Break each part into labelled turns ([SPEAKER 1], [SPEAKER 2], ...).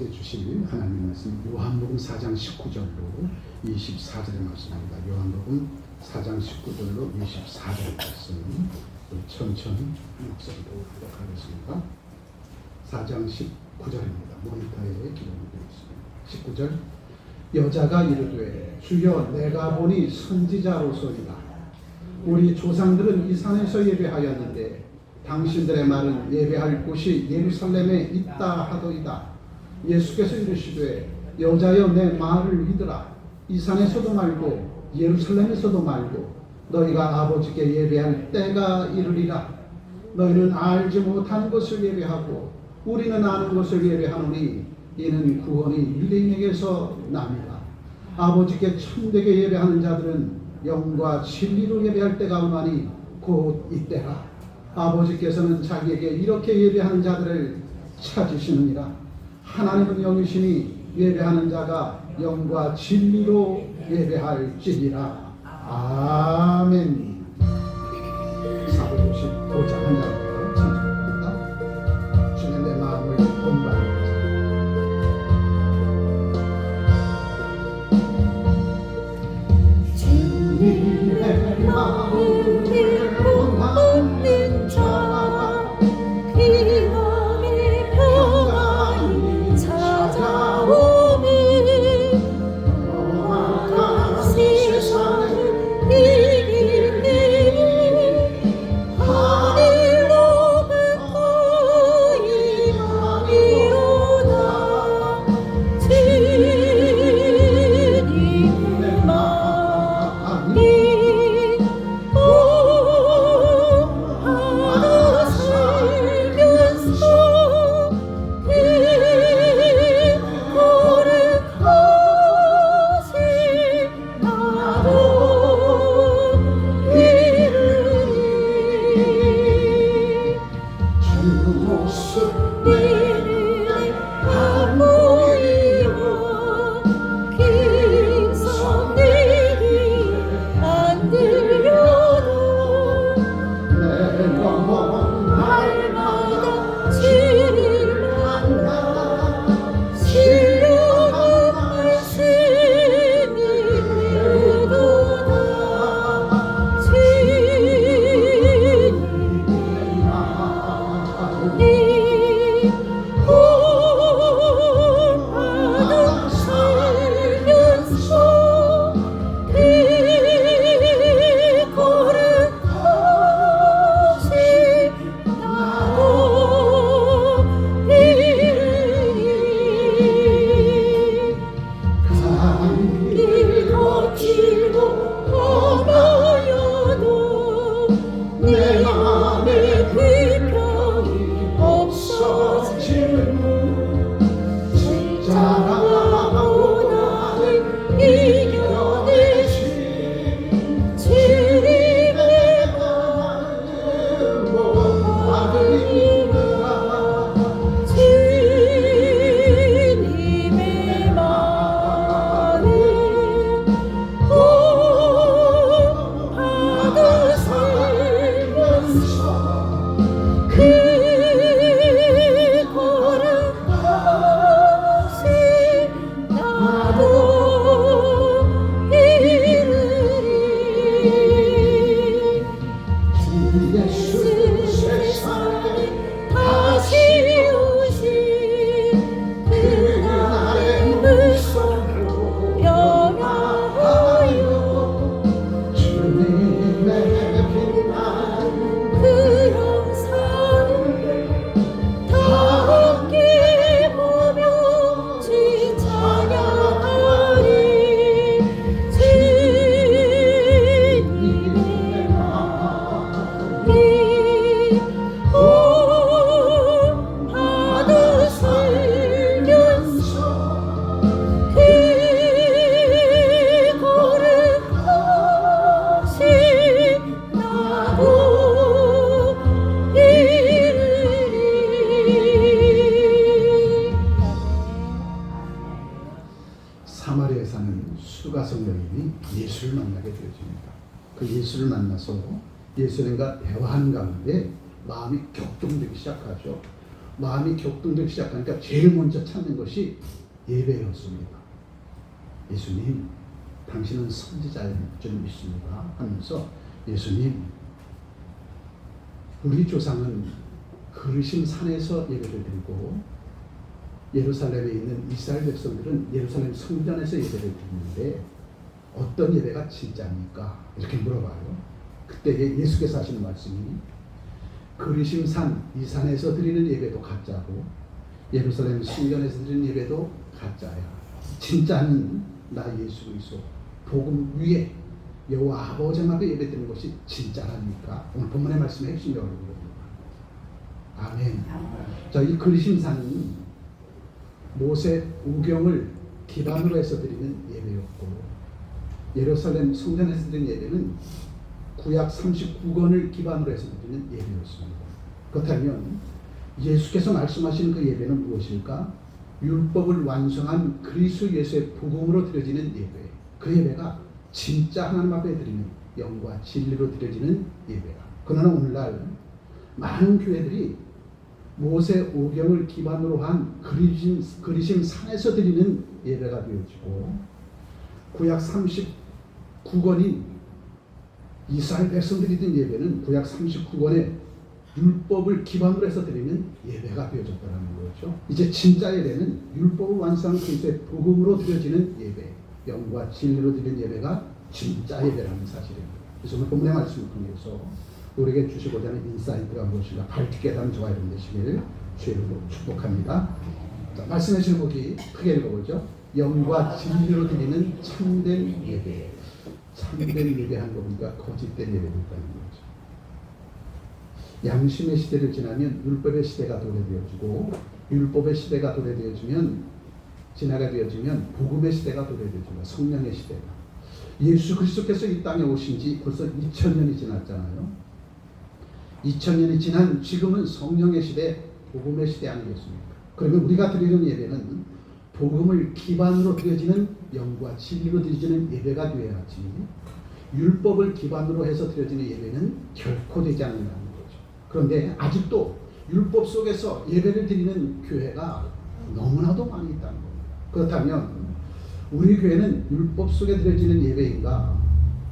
[SPEAKER 1] 우리에게 주실 하나님 말씀 요한복음 4장 19절로 24절의 말씀입니다. 요한복음 4장 19절로 24절의 말씀 천천히 목소리로 하겠습니다. 4장 19절입니다. 모니터에 기록되어 있습니다. 19절 여자가 이르되 주여 내가 보니 선지자로소이다. 우리 조상들은 이 산에서 예배하였는데 당신들의 말은 예배할 곳이 예루살렘에 있다 하더이다. 예수께서 이르시되 여자여 내 말을 믿으라. 이 산에서도 말고 예루살렘에서도 말고 너희가 아버지께 예배할 때가 이르리라. 너희는 알지 못하는 것을 예배하고 우리는 아는 것을 예배하노니 이는 구원이 유대인에게서 남이라. 아버지께 참되게 예배하는 자들은 영과 진리로 예배할 때가 오나니 곧 이때라. 아버지께서는 자기에게 이렇게 예배하는 자들을 찾으시느니라. 하나님은 영이시니 예배하는 자가 영과 진리로 예배할지니라. 아멘. 455장 한 장부터 찬송합니다. 주님 내 마음을 본받는 주님의 마음을 본받는 자
[SPEAKER 2] 기쁨이 평안이 찾아오니 험한 세상을 이길 힘이 하늘로부터 임하리로다. 주님의 마음이
[SPEAKER 1] 사마리아에 사는 수가성 여인이 예수를 만나게 되어집니다. 그 예수를 만나서 예수님과 대화한 가운데 마음이 격동되기 시작하죠. 마음이 격동되기 시작하니까 제일 먼저 찾는 것이 예배였습니다. 예수님, 당신은 선지자일 줄 믿습니다 하면서 예수님, 우리 조상은 그르심 산에서 예배를 드리고 예루살렘에 있는 이스라엘 백성들은 예루살렘 성전에서 예배를 드리는데 어떤 예배가 진짜입니까? 이렇게 물어봐요. 그때 예수께서 하시는 말씀이 그르심 산, 이 산에서 드리는 예배도 가짜고 예루살렘 성전에서 드리는 예배도 가짜야. 진짜는 나 예수 그리스도 복음 위에 여호와 아버지 앞에 예배드리는 것이 진짜랍니까? 오늘 본문의 말씀의 핵심이 여러분입니다. 아멘. 자, 이 그리심산은 모세 우경을 기반으로 해서 드리는 예배였고 예루살렘 성전에서 드리는 예배는 구약 39권을 기반으로 해서 드리는 예배였습니다. 그렇다면 예수께서 말씀하시는 그 예배는 무엇일까? 율법을 완성한 그리스도 예수의 복음으로 드려지는 예배. 그 예배가 진짜 하나님 앞에 드리는 영과 진리로 드려지는 예배다. 그러나 오늘날 많은 교회들이 모세 오경을 기반으로 한 그리심 산에서 드리는 예배가 되어지고 구약 39권인 이스라엘 백성들이 드린 예배는 구약 39권의 율법을 기반으로 해서 드리는 예배가 되어졌다는 거죠. 이제 진짜 예배는 율법을 완성한 그리스도의 복음으로 드려지는 예배, 영과 진리로 드리는 예배가 진짜 예배라는 사실입니다. 그래서 오늘 본문의 말씀을 통해서 우리에게 주시고자 하는 인사이트가 무엇인가 밝게 깨닫는 저와 여러분 되시기를 주의 이름으로 축복합니다. 자, 말씀의 제목이 크게 읽어보죠. 영과 진리로 드리는 참된 예배. 참된 예배한 거 보니까 거짓된 예배도 있다는 거죠. 양심의 시대를 지나면 율법의 시대가 도래되어지고 율법의 시대가 도래되어지면 지나가 되어지면 복음의 시대가 도래되어집니다. 성령의 시대가. 예수 그리스도께서 이 땅에 오신 지 벌써 2000년이 지났잖아요. 2000년이 지난 지금은 성령의 시대, 복음의 시대 아니겠습니까? 그러면 우리가 드리는 예배는 복음을 기반으로 드려지는 영과 진리로 드려지는 예배가 되어야지 율법을 기반으로 해서 드려지는 예배는 결코 되지 않는다는 거죠. 그런데 아직도 율법 속에서 예배를 드리는 교회가 너무나도 많이 있다는 겁니다. 그렇다면 우리 교회는 율법 속에 드려지는 예배인가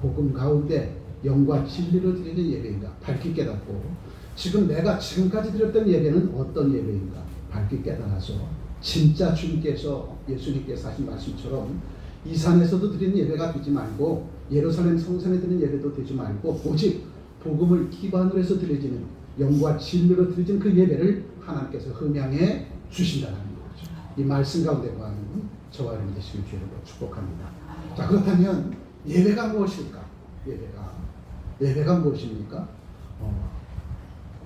[SPEAKER 1] 복음 가운데 영과 진리로 드리는 예배인가 밝게 깨닫고 지금 내가 지금까지 드렸던 예배는 어떤 예배인가 밝게 깨달아서 진짜 주님께서 예수님께서 하신 말씀처럼 이 산에서도 드리는 예배가 되지 말고 예루살렘 성전에 드리는 예배도 되지 말고 오직 복음을 기반으로 해서 드려지는 영과 진리로 드려지는 그 예배를 하나님께서 흠양해 주신다는 거죠. 이 말씀 가운데 거하는 저와 여러분 되시길 주로 축복합니다. 자, 그렇다면 예배가 무엇일까? 예배가 무엇입니까?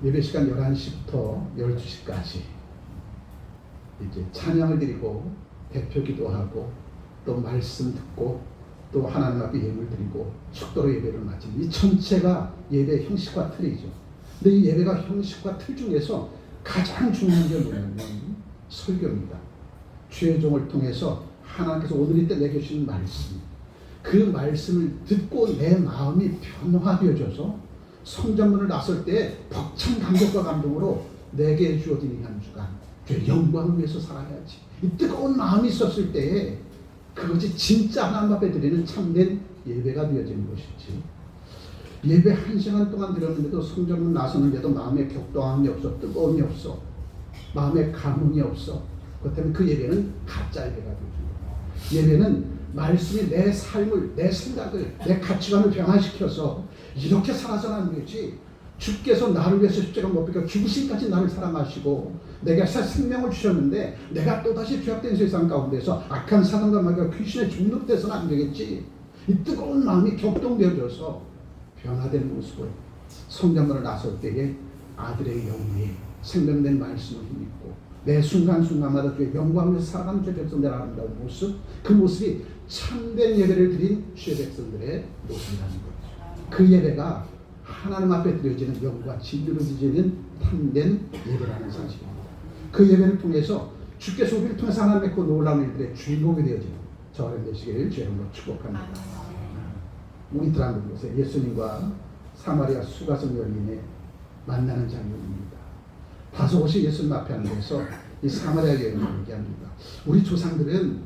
[SPEAKER 1] 예배 시간 11시부터 12시까지 이제 찬양을 드리고 대표 기도하고 또 말씀 듣고 또 하나님 앞에 예물 드리고 축도로 예배를 마치는 이 전체가 예배의 형식과 틀이죠. 근데 이 예배가 형식과 틀 중에서 가장 중요한 게 뭐냐면 설교입니다. 주의 종을 통해서 하나님께서 오늘 이때 내게 주신 말씀, 그 말씀을 듣고 내 마음이 변화되어져서 성전문을 나설 때 벅찬 감격과 감동으로 내게 주어진 이 한 주간 주의 영광을 위해서 살아야지. 이 뜨거운 마음이 있었을 때에 그것이 진짜 하나님 앞에 드리는 참된 예배가 되어지는 것이지. 예배 1시간 동안 드렸는데도 성전문 나서는데도 마음에 격동함이 없어, 뜨거움이 없어, 마음에 감흥이 없어. 그렇다면 그 예배는 가짜 예배가 되죠. 예배는 말씀이 내 삶을, 내 생각을, 내 가치관을 변화시켜서 이렇게 살아서는 되지. 주께서 나를 위해서 십자가 못 박혀 죽으심까지 나를 사랑하시고 내가 새 생명을 주셨는데 내가 또다시 죄악된 세상 가운데서 악한 사람과 말과 귀신의 종로 돼서는 안 되겠지. 이 뜨거운 마음이 격동되어져서 변화된 모습을 성전문을 나설 때에 아들의 영이 생명된 말씀을 힘입고 내 순간순간마다 주의 영광을 살아가는 주의 백성들의 아름다운 모습, 그 모습이 참된 예배를 드린 주의 백성들의 모습이라는 거죠. 그 예배가 하나님 앞에 드려지는 영과 진리로 드려지는 참된 예배라는 사실입니다. 그 예배를 통해서 주께서 우리를 통해서 하나님의 그 놀라운 일들의 주인공이 되어지는 저와 여러분 되시기를 주의 이름으로 축복합니다. 우리들 한번 보세요. 예수님과 사마리아 수가성 여인의 만나는 장면입니다. 다소곳이 예수님 앞에 앉아서 이 사마리아 여인을 얘기합니다. 우리 조상들은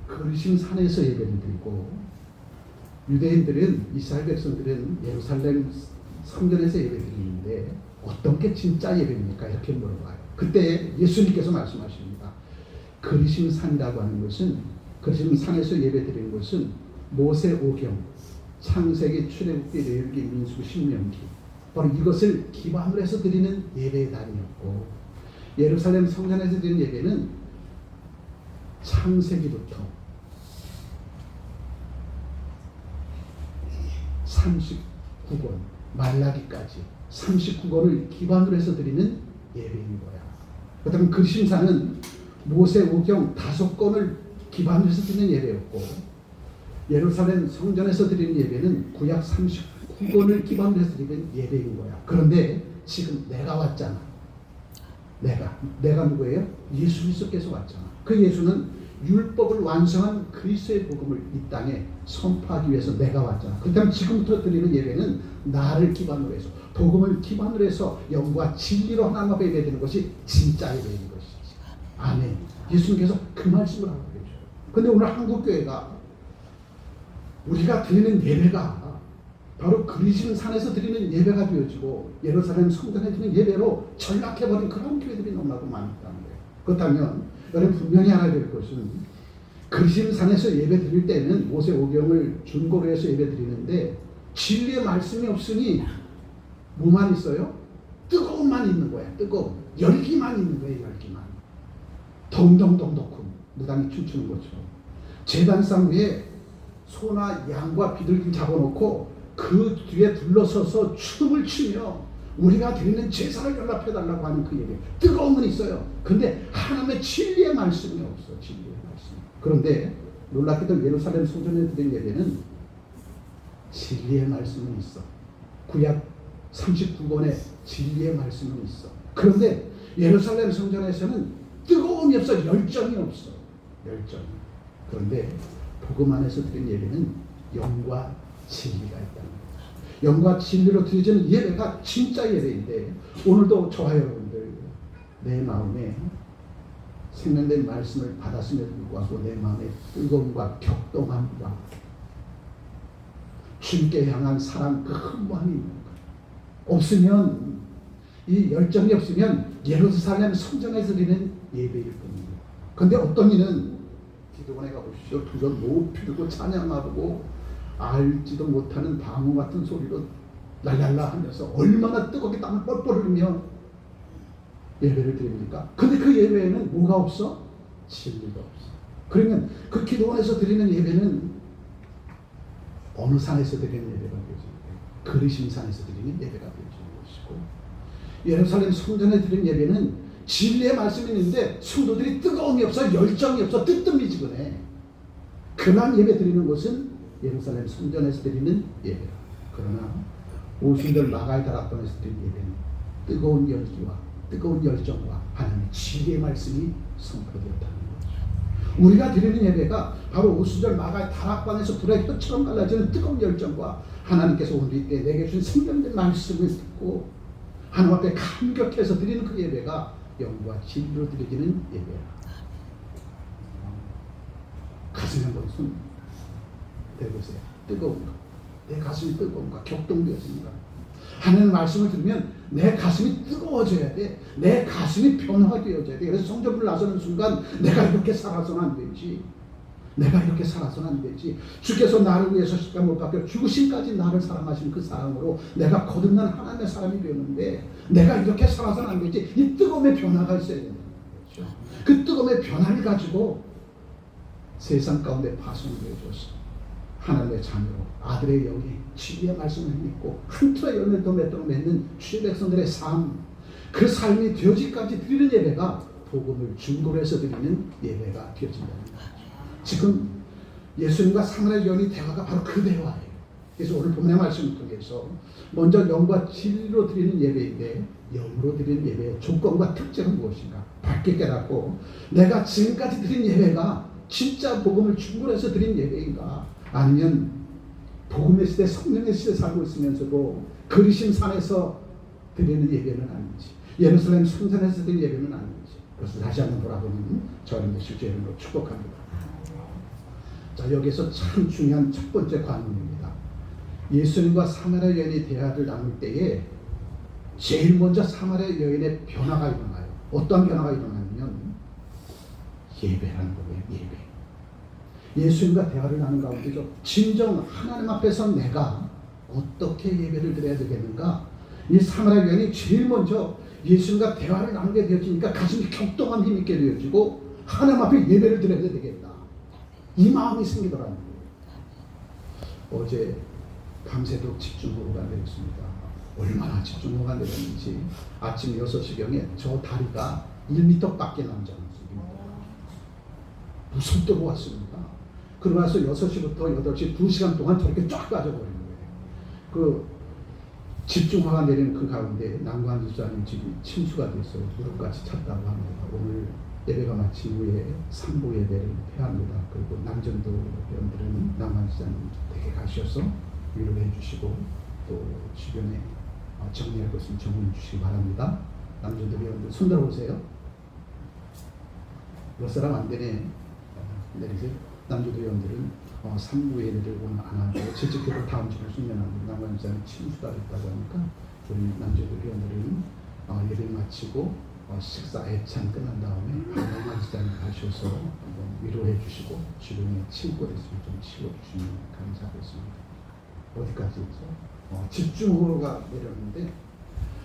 [SPEAKER 1] 그리심 산에서 예배를 드리고 유대인들은 이스라엘 백성들은 예루살렘 성전에서 예배 드리는데 어떤 게 진짜 예배입니까? 이렇게 물어봐요. 그때 예수님께서 말씀하십니다. 그리심 산이라고 하는 것은 그리심 산에서 예배 드리는 것은 모세오경, 창세기, 출애굽기, 레위기, 민수기, 신명기 바로 이것을 기반으로 해서 드리는 예배의 단위였고 예루살렘 성전에서 드리는 예배는 창세기부터 39권 말라기까지 39권을 기반으로 해서 드리는 예배인 거야. 그다음 그리심산은 모세오경 5권을 기반으로 해서 드리는 예배였고 예루살렘 성전에서 드리는 예배는 구약 39권을 기반으로 해서 드리는 예배인 거야. 그런데 지금 내가 왔잖아. 내가 누구예요? 예수 그리스도께서 왔잖아. 그 예수는 율법을 완성한 그리스도의 복음을 이 땅에 선포하기 위해서 내가 왔잖아. 그렇다면 지금부터 드리는 예배는 나를 기반으로 해서 복음을 기반으로 해서 영과 진리로 하나님 앞에 예배드리는 것이 진짜 예배인 것이지. 아멘. 예수님께서 그 말씀을 하고 계셔요. 근데 오늘 한국교회가 우리가 드리는 예배가 바로 그리심 산에서 드리는 예배가 되어지고 예루살렘 성전에 드리는 예배로 전락해버린 그런 교회들이 너무나도 많다는 거예요. 그렇다면 여러분 분명히 알아야 될 것은 그리심 산에서 예배 드릴 때는 모세오경을 준거로 해서 예배 드리는데 진리의 말씀이 없으니 뭐만 있어요? 뜨거움만 있는 거야. 뜨거움. 열기만 있는 거예요. 열기만. 덩덩덩덩쿵 무당이 춤추는 것처럼 제단상 위에 소나 양과 비둘기 잡아놓고 그 뒤에 둘러서서 춤을 추며 우리가 드리는 제사를 연락해달라고 하는 그 예배. 뜨거움은 있어요. 근데 하나님의 진리의 말씀이 없어. 진리의 말씀. 그런데 놀랍게도 예루살렘 성전에 드린 예배는 진리의 말씀은 있어. 구약 39권의 진리의 말씀은 있어. 그런데 예루살렘 성전에서는 뜨거움이 없어. 열정이 없어. 열정. 그런데 복음 안에서 드린 예배는 영과 진리가 있다는 거예요. 영과 진리로 드려지는 예배가 진짜 예배인데 오늘도 저와 여러분들 내 마음에 생명된 말씀을 받았음에도 불구하고 내 마음에 뜨거움과 격동함과 주님께 향한 사랑 그 흥망이 있는 거예요. 없으면 이 열정이 없으면 예루살렘 성전에서 드리는 예배일 뿐입니다. 그런데 어떤 이는 기도원에 가보십시오. 두 손 높이고 찬양하고 알지도 못하는 방언 같은 소리로 랄랄라 하면서 얼마나 뜨겁게 땀을 뻘뻘 흘리며 예배를 드립니까? 근데 그 예배에는 뭐가 없어? 진리가 없어. 그러면 그 기도원에서 드리는 예배는 어느 산에서 드리는 예배가 되어지는 거예요? 그리심 산에서 드리는 예배가 되어지는 것이고 예루살렘 성전에 드리는 예배는 진리의 말씀이 있는데 성도들이 뜨거움이 없어. 열정이 없어. 뜨뜻미지근해. 그만 예배 드리는 것은 예루살렘 성전에서 드리는 예배다. 그러나 오순절 마가의 다락방에서 드리는 예배는 뜨거운 열기와 뜨거운 열정과 하나님의 진리의 말씀이 선포되었다는 거죠. 우리가 드리는 예배가 바로 오순절 마가의 다락방에서 불의 혀처럼 갈라지는 뜨거운 열정과 하나님께서 오늘 이때 내게 주신 생명된 말씀을 듣고 하나님 앞에 감격해서 드리는 그 예배가 영과 진리로 드려지는 예배야. 가슴에 한번 손 대보세요. 뜨거운가? 내 가슴이 뜨거운가? 격동되었습니다. 하나님의 말씀을 들으면 내 가슴이 뜨거워져야 돼. 내 가슴이 변화되어져야 돼. 그래서 성전을 나서는 순간 내가 이렇게 살아서는 안 되지. 내가 이렇게 살아서는 안 되지. 주께서 나를 위해서 십자가 못 박혀 죽으심까지 나를 사랑하신 그 사랑으로 내가 거듭난 하나님의 사람이 되었는데 내가 이렇게 살아서는 안 되지. 이 뜨거움의 변화가 있어야 되는 거죠. 그 뜨거움의 변화를 가지고 세상 가운데 파송되어 줬어. 하나님의 자녀로 아들의 영이 진리의 말씀을 믿고 한 틀의 열매를 더 맺도록 맺는 주의 백성들의 삶, 그 삶이 되어지기까지 드리는 예배가 복음을 중고로 해서 드리는 예배가 되어진다는 거죠. 지금 예수님과 사마리아 여인의 대화가 바로 그 대화예요. 그래서 오늘 본문의 말씀을 통해서 먼저 영과 진리로 드리는 예배인데 영으로 드리는 예배의 조건과 특징은 무엇인가 밝게 깨닫고 내가 지금까지 드린 예배가 진짜 복음을 중고로 해서 드린 예배인가 아니면 복음의 시대 성령의 시대 살고 있으면서도 그리심 산에서 드리는 예배는 아닌지 예루살렘 성전에서 드린 예배는 아니지. 그래서 다시 한번 돌아보는 저는 실제 이름으로 축복합니다. 자, 여기서 참 중요한 첫 번째 관문입니다. 예수님과 사마리아 여인의 대화를 나눌 때에 제일 먼저 사마리아 여인의 변화가 일어나요. 어떤 변화가 일어나냐면 예배라는 거예요. 예배. 예수님과 대화를 나눈 가운데서 진정 하나님 앞에서 내가 어떻게 예배를 드려야 되겠는가? 이 사마리아 여인이 제일 먼저 예수님과 대화를 나누게 되어지니까 가슴이 격동한 힘이 있게 되어지고 하나님 앞에 예배를 드려야 되겠다. 이 마음이 생기더라는 거예요. 어제 밤새도록 집중호우가 내렸습니다. 얼마나 집중호우가 내렸는지 아침 6시경에 저 다리가 1m밖에 남지 않았습니다. 무섭도록 왔습니다. 그러고 나서 6시부터 8시 2시간 동안 저렇게 쫙 빠져버리는 거예요. 그 집중화가 내리는 그 가운데 남관 집사님 집이 침수가 돼서 무릎같이 찼다고 합니다. 오늘 예배가 마친 후에 3부 예배를 해야 합니다. 그리고 남전도 회원들은 남관 집사님 댁에 가셔서 위로해 주시고 또 주변에 정리할 것을 정리해 주시기 바랍니다. 남전도 회원들 손 들어보세요. 몇 사람 안 되네. 내리세요. 남전도 회원들은 3부 예배를 오늘 안 하고 실질적으로 다음 주를 숙련하고 남관 집사님 침수가 됐다고 하니까 우리 남전도 회원들은 예배 마치고 식사 애찬 끝난 다음에 남관 집사님 가셔서 한번 위로해 주시고 주변에 친구가 있으면 좀 치워주시면 감사하겠습니다. 어디까지 있죠? 집중호우가 내렸는데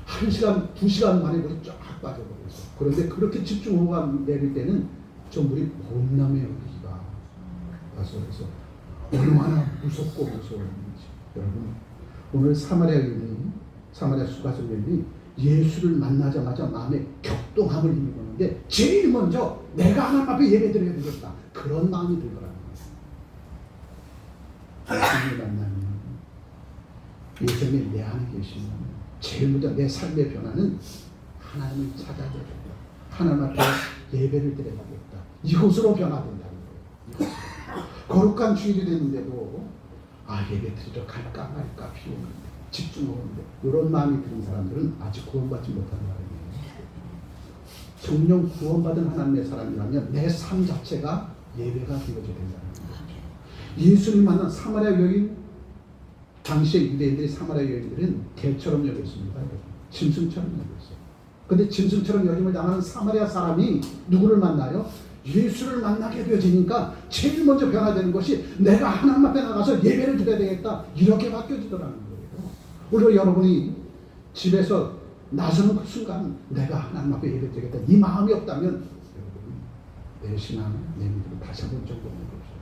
[SPEAKER 1] 1시간, 2시간 만에 물이 쫙 빠져버렸어요. 그런데 그렇게 집중호우가 내릴 때는 저 물이 봄나무에 흐르기가 와서 그래서 얼마나 무섭고 무서웠는지. 여러분, 오늘 사마리아 수가성인이 예수를 만나자마자 마음에 격동함을 일으키는데 제일 먼저 내가 하나님 앞에 예배드려야 되겠다. 그런 마음이 들더라고요. 예수를 만나면 예수님이 내 안에 계시면 제일 먼저 내 삶의 변화는 하나님을 찾아야겠다. 하나님 앞에 예배를 드려야겠다. 이곳으로 변화된다는 거예요. 거룩한 주일이 됐는데도 예배 드리러 갈까 말까 비오는데 집중하는데 이런 마음이 드는 사람들은 아직 구원받지 못한 사람이에요. 정령 구원받은 하나님의 사람이라면 내 삶 자체가 예배가 되어져야 된다는 거예요. 예수님 만난 사마리아 여인, 당시의 유대인들이 사마리아 여인들은 개처럼 여겼습니다. 짐승처럼 여겼어요. 그런데 짐승처럼 여김을 당하는 사마리아 사람이 누구를 만나요? 예수를 만나게 되어지니까 제일 먼저 변화되는 것이 내가 하나님 앞에 나가서 예배를 드려야 되겠다. 이렇게 바뀌어지더라는 거예요. 오늘 여러분이 집에서 나서는 그 순간 내가 하나님 앞에 예배 드리겠다. 이 마음이 없다면 여러분 내 신앙, 내 믿음을 다시 한번 점검해 봅시다.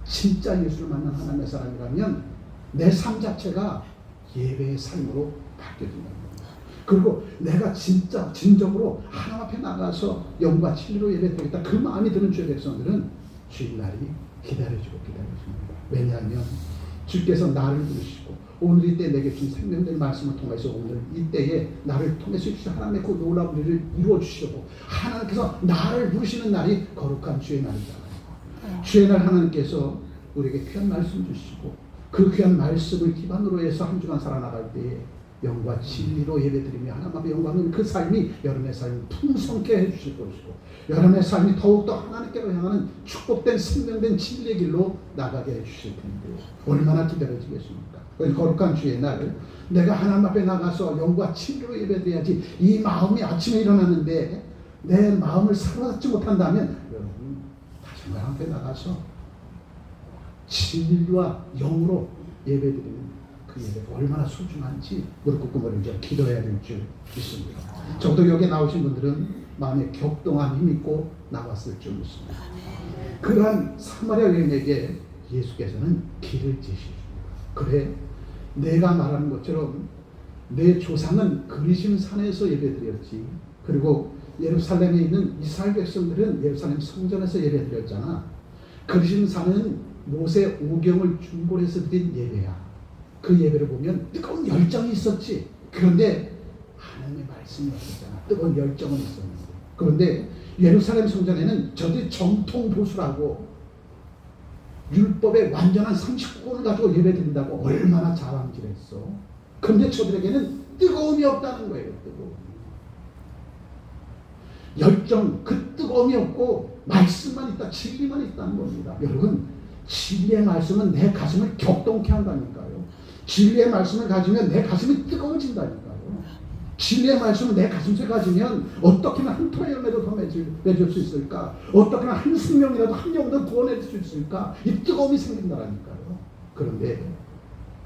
[SPEAKER 1] 진짜 예수를 만난 하나님의 사람이라면 내 삶 자체가 예배의 삶으로 바뀌어진다는 겁니다. 그리고 내가 진짜 진정으로 하나님 앞에 나가서 영과 진리로 예배드리겠다. 그 마음이 드는 주의 백성들은 주일날이 기다려지고 기다려집니다. 왜냐하면 주께서 나를 부르시고 오늘 이때 내게 준 생명된 말씀을 통해서 오늘 이때에 나를 통해서 주신 하나님의 그 놀라운 일을 이루어 주시고 하나님께서 나를 부르시는 날이 거룩한 주의 날이잖아요. 주의 날 하나님께서 우리에게 귀한 말씀 주시고 그 귀한 말씀을 기반으로 해서 한 주간 살아나갈 때에 영과 진리로 예배드리며 하나님 앞에 영광을 그 삶이 여러분의 삶을 풍성케 해주실 것이고 여러분의 삶이 더욱더 하나님께로 향하는 축복된 생명된 진리의 길로 나가게 해주실 텐데 얼마나 기다려지겠습니까? 거룩한 주의 날 내가 하나님 앞에 나가서 영과 진리로 예배드려야지 이 마음이 아침에 일어났는데 내 마음을 사로잡지 못한다면 여러분 다시 하나님 앞에 나가서 진리와 영으로 예배드리는 그 예배가 얼마나 소중한지 무릎 꿇고 먼저 기도해야 될 줄 믿습니다. 저도 여기 나오신 분들은 마음에 격동한 힘 있고 나왔을 줄 믿습니다. 그러한 사마리아 여인에게 예수께서는 길을 제시해줍니다. 그래 내가 말하는 것처럼 내 조상은 그리심 산에서 예배드렸지. 그리고 예루살렘에 있는 이스라엘 백성들은 예루살렘 성전에서 예배드렸잖아. 그리심 산은 모세 오경을 중보해서 드린 예배야. 그 예배를 보면 뜨거운 열정이 있었지. 그런데 하나님의 말씀이 없었잖아. 뜨거운 열정은 있었는데. 그런데 예루살렘 성전에는 저들이 정통 보수라고 율법의 완전한 39권을 가지고 예배드린다고 얼마나 자랑질했어. 그런데 저들에게는 뜨거움이 없다는 거예요. 뜨거움. 열정, 그 뜨거움이 없고 말씀만 있다, 진리만 있다는 겁니다. 여러분, 진리의 말씀은 내 가슴을 격동케 한다니까요. 진리의 말씀을 가지면 내 가슴이 뜨거워진다니까요. 진리의 말씀을 내 가슴속에 가지면 어떻게 하면 한 톨의 열매도 더 맺을 수 있을까? 어떻게 하면 한 생명이라도 한 영혼도 구원할 수 있을까? 이 뜨거움이 생긴다니까요. 그런데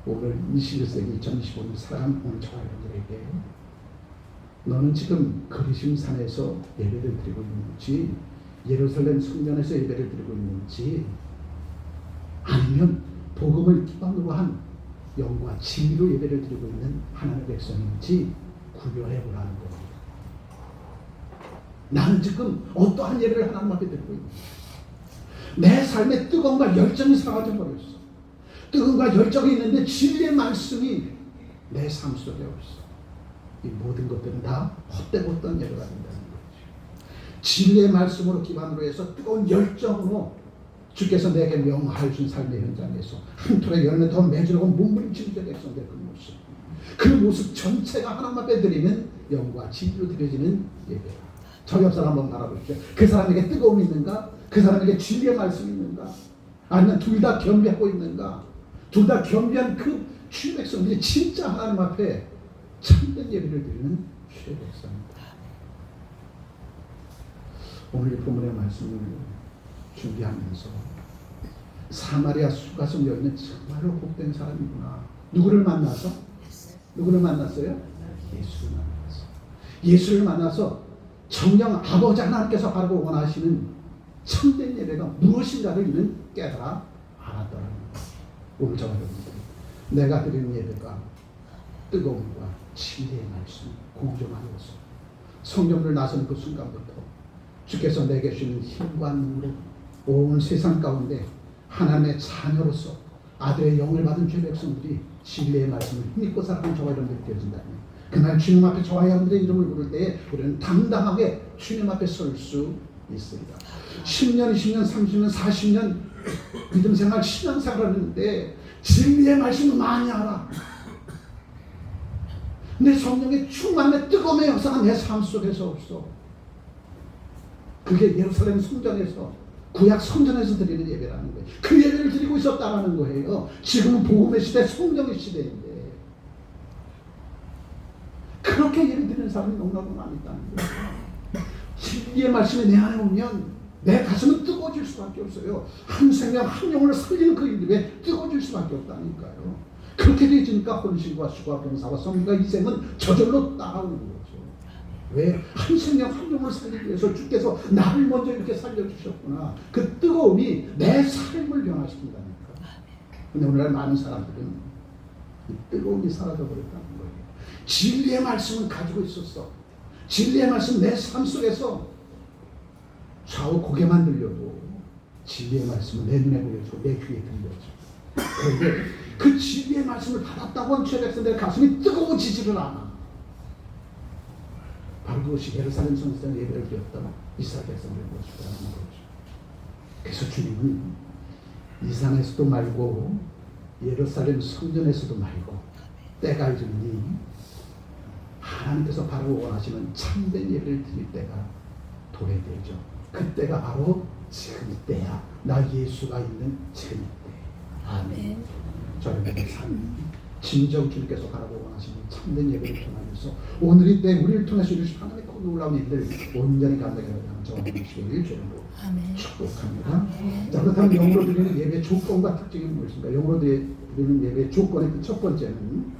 [SPEAKER 1] 오늘 21세기 2025년 사랑하는 오늘 저와 여러분들에게 너는 지금 그리심 산에서 예배를 드리고 있는지, 예루살렘 성전에서 예배를 드리고 있는지, 아니면 복음을 기반으로 한 영과 진리로 예배를 드리고 있는 하나님의 백성인지 구별해 보라는 겁니다. 나는 지금 어떠한 예배를 하나님 앞에 드리고 있는지, 내 삶의 뜨거움과 열정이 사라져 버렸어. 뜨거움과 열정이 있는데 진리의 말씀이 내 삶 속에 없어. 이 모든 것들은 다 헛되었던 예배가 된다는 거죠. 진리의 말씀으로 기반으로 해서 뜨거운 열정으로 주께서 내게 명하여 준 삶의 현장에서 한 톨의 열매 더 맺으려고 몸부림치는 제 백성들 그 모습 전체가 하나님 앞에 드리는 영과 진리로 드려지는 예배. 저 옆 사람 한번 바라보십시오. 그 사람에게 뜨거움이 있는가? 그 사람에게 진리의 말씀이 있는가? 아니면 둘 다 겸비하고 있는가? 둘 다 겸비한 그 주의 백성들이 진짜 하나님 앞에 참된 예배를 드리는 주의 백성입니다. 오늘 이 본문의 말씀을 준비하면서 사마리아 수가성 여인은 정말로 복된 사람이구나. 누구를 만나서? 누구를 만났어요? 예수를 만났어. 예수를 만나서 정녕 아버지 하나님께서 바로 원하시는 참된 예배가 무엇인가를 이는 깨달아 알았더라는 거예요. 오늘 저와 여러분들, 내가 드리는 예배가 뜨거움과 진리의 말씀 공정하여서 성령을 나서는 그 순간부터 주께서 내게 주시는 힘과 능으로 온 세상 가운데 하나님의 자녀로서 아들의 영을 받은 죄 백성들이 진리의 말씀을 믿고 살아가는 저와 여러분들이 되어진다면, 그날 주님 앞에 저와 여러분들의 이름을 부를 때에 우리는 당당하게 주님 앞에 설 수 있습니다. 10년, 20년, 30년, 40년 믿음 생활, 신앙 생활을 하는데 진리의 말씀을 많이 알아. 내 성령의 충만함의 뜨거움의 역사가 내 삶 속에서 없어. 그게 예루살렘 성전에서, 구약 성전에서 드리는 예배라는 거예요. 그 예배를 드리고 있었다는 거예요. 지금은 복음의 시대, 성령의 시대인데 그렇게 예배 드리는 사람이 너무나도 많이 있다는 거예요. 진리의 말씀이 내 안에 오면 내 가슴은 뜨거워질 수밖에 없어요. 한 생명, 한 영혼을 살리는 그 일에 뜨거워질 수밖에 없다니까요. 그렇게 되어지니까 혼신과 수과 병사와 성리가 이 생은 저절로 따라오는 거죠. 왜? 한 생명 한 영혼을 살리기 위해서 주께서 나를 먼저 이렇게 살려주셨구나. 그 뜨거움이 내 삶을 변화시킨다니까. 근데 오늘날 많은 사람들은 이 뜨거움이 사라져버렸다는 거예요. 진리의 말씀은 가지고 있었어. 진리의 말씀 내 삶 속에서 좌우 고개만 들려도 진리의 말씀은 내 눈에 보여주고 내 귀에 들려줘. 그런데 그 진리의 말씀을 받았다고 한 죄백성 내 가슴이 뜨거워지지를 않아. 바로 그것이 예루살렘 성전 예배를 드렸던 이스라엘 백성들의 모습이라는 거죠. 그래서 주님은 이 산에서도 말고 예루살렘 성전에서도 말고 때가 이르니 하나님께서 바로 원하시는 참된 예배를 드릴 때가 도래되죠. 그때가 바로 지금 때야. 나 예수가 있는 지금 때. 아멘. 저희의 삶, 진정 주님께서 바라고 원하시는 참된 예배를 통하면서 오늘이 때 우리를 통해서 이루신 하나님의 큰 놀라운 일들 온전히 감당하는 저와 주시기를 주님으로 축복합니다. 자, 그렇다면 영으로 드리는 예배의 조건과 특징이 무엇인가? 영으로 드리는 예배의 조건의 그 첫 번째는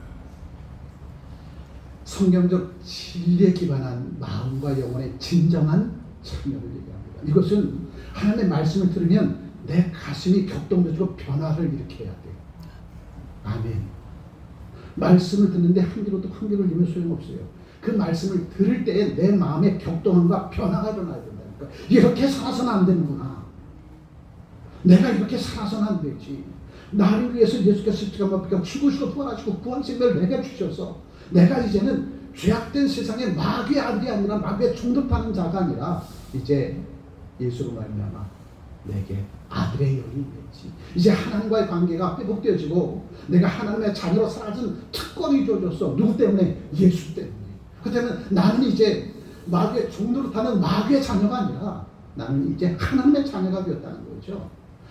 [SPEAKER 1] 성경적 진리에 기반한 마음과 영혼의 진정한 참여를 얘기합니다. 이것은 하나님의 말씀을 들으면 내 가슴이 격동되고 변화를 일으켜야 돼. 아멘. 말씀을 듣는데 한 귀로 듣고 한 귀로 들으면 소용없어요. 그 말씀을 들을 때에 내 마음의 격동함과 변화가 일어나야 된다니까. 이렇게 살아서는 안 되는구나. 내가 이렇게 살아서는 안 되지. 나를 위해서 예수께서 십자가에 못 죽으시고 부활하시고 구원 생명을 내게 주셔서 내가 이제는 죄악된 세상의 마귀의 아들이 아니라 마귀의 종접하는 자가 아니라 이제 예수로 말미암아 내게 아들의 영이 있지. 이제 하나님과의 관계가 회복되어지고 내가 하나님의 자녀로 살아진 특권이 주어졌어. 누구 때문에? 예수 때문에. 그때는 나는 이제 마귀의 종노릇하는 마귀의 자녀가 아니라 나는 이제 하나님의 자녀가 되었다는 거죠.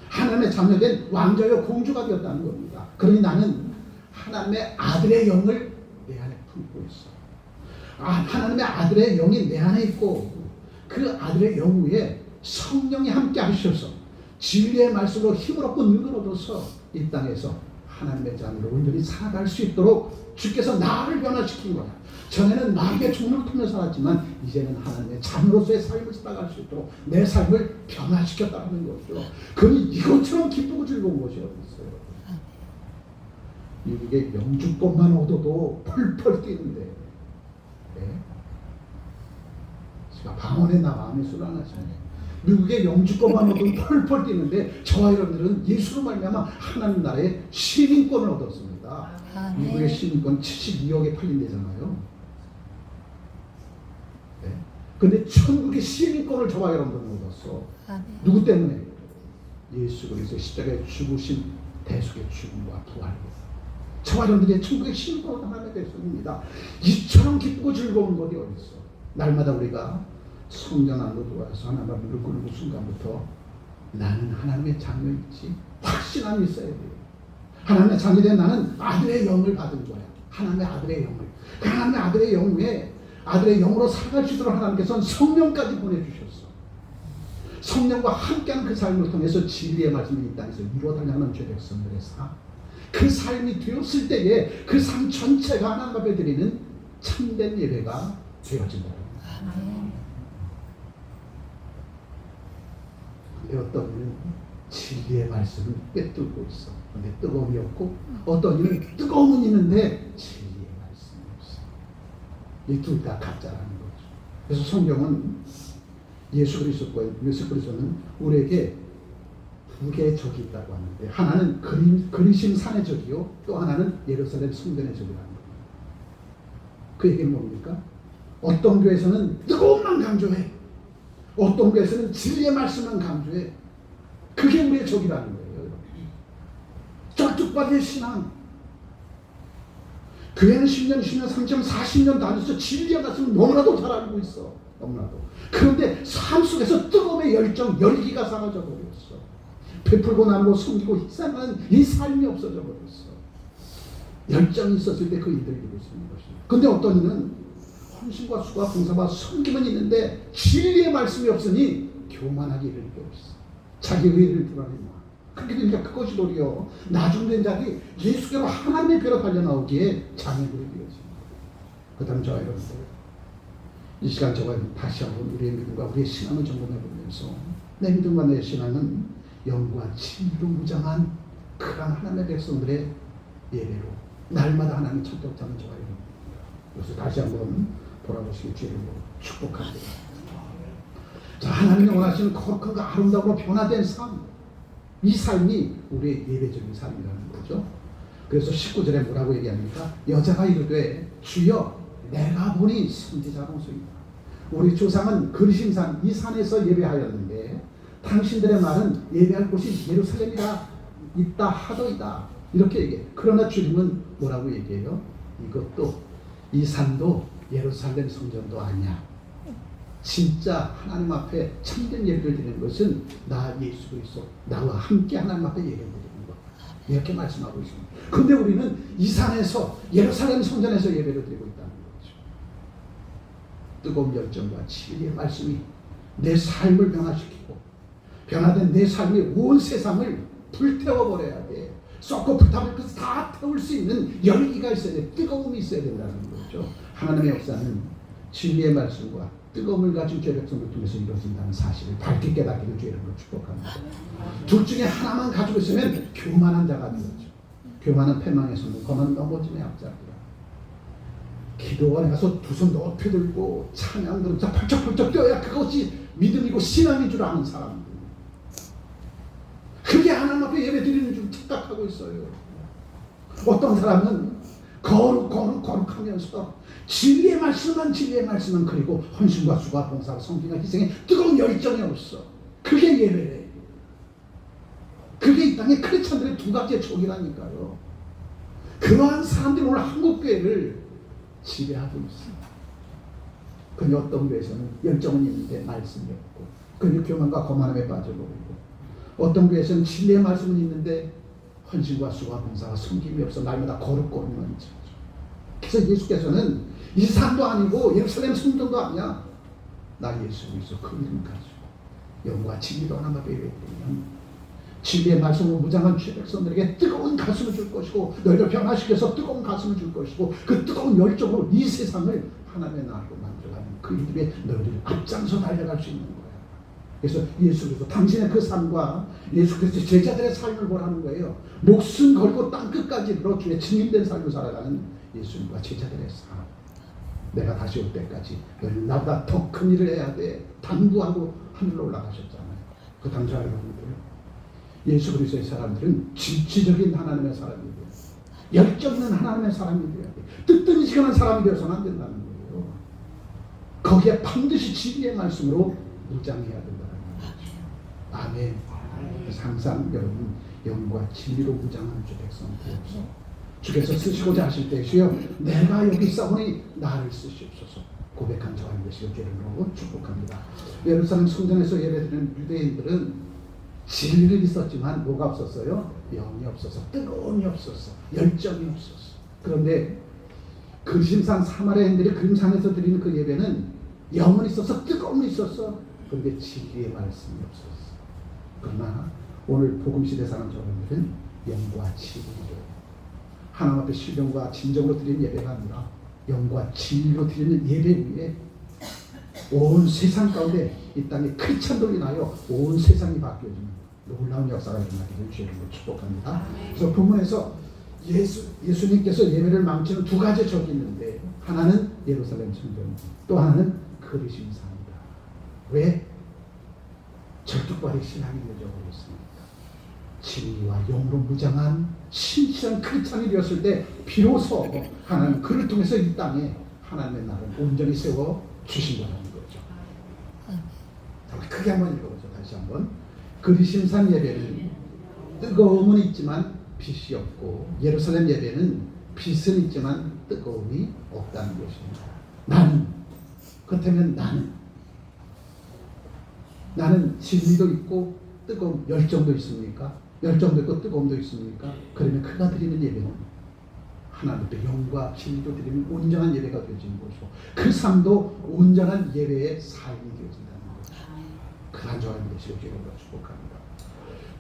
[SPEAKER 1] 하나님의 자녀된 왕자여 공주가 되었다는 겁니다. 그러니 나는 하나님의 아들의 영을 내 안에 품고 있어. 하나님의 아들의 영이 내 안에 있고 그 아들의 영 위에 성령이 함께 하셔서 진리의 말씀으로 힘을 얻고 능을 얻어서 이 땅에서 하나님의 자녀로 온전히 살아갈 수 있도록 주께서 나를 변화시킨 거야. 전에는 마귀의 종로를 통해 살았지만 이제는 하나님의 자녀로서의 삶을 살아갈 수 있도록 내 삶을 변화시켰다는 거죠. 그니 이것처럼 기쁘고 즐거운 것이 어디 있어요. 미국의 영주권만 얻어도 펄펄 뛰는데 제가 방언에 나 마음이 쏠아나잖아요. 미국의 영주권만 얻어도 펄펄 뛰는데 저와 여러분들은 예수로 말미암아 하나님 나라의 시민권을 얻었습니다. 미국의 시민권 72억에 팔린대잖아요. 근데 천국의 시민권을 저와 여러분들은 얻었어. 누구 때문에? 예수 그리스도의 십자가에 죽으신 대속의 죽음과 부활. 저와 여러분들의 천국의 시민권을 하나님의 백성입니다. 이처럼 기쁘고 즐거운 것이 어디 있어? 날마다 우리가 성전 안으로 들어와서 하나님과 무릎 꿇는 순간부터 나는 하나님의 자녀이지 확신함이 있어야 돼요. 하나님의 자녀된 나는 아들의 영을 받은 거야. 하나님의 아들의 영을. 그 하나님의 아들의 영에 아들의 영으로 살아갈 수 있도록 하나님께서는 성령까지 보내주셨어. 성령과 함께하는 그 삶을 통해서 진리의 말씀이 이 땅에서 이루어달라는 죄백성들의 삶. 그 삶이 되었을 때에 그 삶 전체가 하나님 앞에 드리는 참된 예배가 되어진 거예요. 근데 어떤 이는 진리의 말씀을 꿰뚫고 있어. 근데 뜨거움이 없고 어떤 이는 뜨거움은 있는데 진리의 말씀이 없어. 이 둘 다 가짜라는 거죠. 그래서 성경은 예수 그리스도는 우리에게 두 개의 적이 있다고 하는데 하나는 그리심 산의 적이요 또 하나는 예루살렘 성전의 적이라는 겁니다. 그 얘기는 뭡니까? 어떤 교회에서는 뜨거움만 강조해. 어떤 교회에서는 진리의 말씀만 강조해. 그게 우리의 적이라는 거예요. 쩔뚝박이의 신앙. 교회는 10년, 20년, 30년, 40년 다녀서 진리의 말씀을 너무나도 잘 알고 있어. 너무나도. 그런데 삶 속에서 뜨거움의 열정, 열기가 사라져 버렸어. 베풀고 나누고 섬기고 희생하는 이 삶이 없어져 버렸어. 열정이 있었을 때 그 일들을 이룰 수 있는 것입니다. 근데 어떤 이는 헌신과 수고와 봉사와 섬김은 있는데 진리의 말씀이 없으니 교만하게 일을 이루고 있어. 자기 의를 드러내나. 그렇게 되니까 그것이 도리어 나중된 자들이 예수께로 하나님의 배로 달려나오기에 장애물이 되어집니다. 그 다음 저와 여러분들 이 시간 저와 다시 한번 우리의 믿음과 우리의 신앙을 점검해보면서 내 믿음과 내 신앙은 영과 진리로 무장한 그런 하나님의 백성들의 예배로 날마다 하나님 찾도록하는 저와 여러분입니다. 그래서 다시 한번 돌아보시기 주를 축복합니다. 자, 하나님이 원하시는 거룩한가 아름다움으로 변화된 삶, 이 삶이 우리의 예배적인 삶이라는 거죠. 그래서 19절에 뭐라고 얘기합니까? 여자가 이르되 주여 내가 보니 선지자로소이다. 우리 조상은 그리심산 이 산에서 예배하였는데 당신들의 말은 예배할 곳이 예루살렘이라 있다 하더이다. 이렇게 얘기해. 그러나 주님은 뭐라고 얘기해요? 이것도 이 산도 예루살렘 성전도 아니야. 진짜 하나님 앞에 참된 예배를 드리는 것은 나 예수 그리스도 나와 함께 하나님 앞에 예배를 드리는 것. 이렇게 말씀하고 있습니다. 그런데 우리는 이 산에서 예루살렘 성전에서 예배를 드리고 있다는 거죠. 뜨거운 열정과 진리의 말씀이 내 삶을 변화시키고 변화된 내 삶이 온 세상을 불태워버려야 돼. 썩고 불타면 그것을 다 태울 수 있는 열기가 있어야 돼. 뜨거움이 있어야 된다는 거죠. 하나님의 역사는 진리의 말씀과 뜨거움을 가진 죄 백성을 통해서 이루어진다는 사실을 밝게 깨닫기를 주의 이름으로 축복합니다. 둘 중에 하나만 가지고 있으면 교만한 자가 되었죠. 교만은 패망의 손을 거만 넘어짐의 앞잡이라. 기도원에 가서 두 손 높이 들고 찬양 들으면서 펄쩍펄쩍 뛰어야 그것이 믿음이고 신앙인 줄 아는 사람들. 그게 하나님 앞에 예배 드리는 줄 착각하고 있어요. 어떤 사람은 거룩하면서 진리의 말씀만 그리고 헌신과 수고와 봉사와 성경과 희생에 뜨거운 열정이 없어. 그게 예배래. 그게 이 땅의 크리스찬들의 두 가지의 족이라니까요. 그러한 사람들이 오늘 한국교회를 지배하고 있습니다. 그녀 어떤 교회에서는 열정은 있는데 말씀이 없고, 그녀 교만과 거만함에 빠져버리고, 어떤 교회에서는 진리의 말씀은 있는데 헌신과 수고와 봉사와 섬김이 없어 날마다 거룩고 있는 거죠. 그래서 예수께서는 이 산도 아니고 예루살렘 성전도 아니야. 나 예수 그리스도 그 이름 가지고 영과 진리로 하나님 앞에 예배드리면 진리의 말씀으로 무장한 주의 백성들에게 뜨거운 가슴을 줄 것이고, 너희를 변화시켜서 뜨거운 가슴을 줄 것이고, 그 뜨거운 열정으로 이 세상을 하나님의 나라로 만들어가는 그 이름에 너희를 앞장서 달려갈 수 있는 거예요. 그래서 예수 그리스도 당신의 그 삶과 예수 그리스도 제자들의 삶을 보라는 거예요. 목숨 걸고 땅끝까지 걸어 주의 증인된 삶을 살아가는 예수님과 제자들의 삶. 내가 다시 올 때까지 너희는 나보다 더 큰 일을 해야 돼 당부하고 하늘로 올라가셨잖아요. 그 당시 여러분들, 예수 그리스도의 사람들은 진취적인 하나님의 사람이 돼요. 열정 있는 하나님의 사람이 돼야 돼. 뜨뜻미지근한 사람이 되어서는 안 된다는 거예요. 거기에 반드시 진리의 말씀으로 무장해야 된다는 거죠. 아멘. 그래서 항상 여러분 영과 진리로 무장하는 주 백성 되옵소서. 주께서 쓰시고자 하실 때 주여 내가 여기 있사오니 나를 쓰시옵소서 고백한 저와 되시길 주님으로 축복합니다. 예루살렘 성전에서 예배드리는 유대인들은 진리는 있었지만 뭐가 없었어요? 영이 없어서, 뜨거움이 없었어, 열정이 없었어. 그런데 그림상 사마리아인들이 그림상에서 드리는 그 예배는 영은 있어서 뜨거움이 있었어. 그런데 진리의 말씀이 없었어. 그러나 오늘 복음시대 사람 여러분들은 영과 진리로 하나님 앞에 신령과 진정으로 드리는 예배가 아니라 영과 진리로 드리는 예배 위에 온 세상 가운데 이 땅에 크리스찬들로 인하여 온 세상이 바뀌어지는 놀라운 역사가 일어나기를 주님으로 축복합니다. 그래서 본문에서 예수님께서 예배를 망치는 두 가지 적이 있는데, 하나는 예루살렘 성전, 또 하나는 그리심산이다. 왜? 절뚝발이 신앙이 되어버렸습니다. 진리와 영으로 무장한 신실한 크리스찬이 되었을 때 비로소 하나님 그를 통해서 이 땅에 하나님의 나라를 온전히 세워 주신다는 거죠. 크게 한번 읽어보죠. 다시 한번. 그리심산 예배는 뜨거움은 있지만 빛이 없고, 예루살렘 예배는 빛은 있지만 뜨거움이 없다는 것입니다. 나는, 그렇다면 나는 진리도 있고 뜨거움, 열정도 있습니까? 열정도 있고 뜨거움도 있습니까? 그러면 그가 드리는 예배는 하나님 앞에 영과 진리도 드리는 온전한 예배가 되어지는 것이고, 그 삶도 온전한 예배의 삶이 되어진다는 거죠. 그런 저하는 것이 여러분과 축복합니다.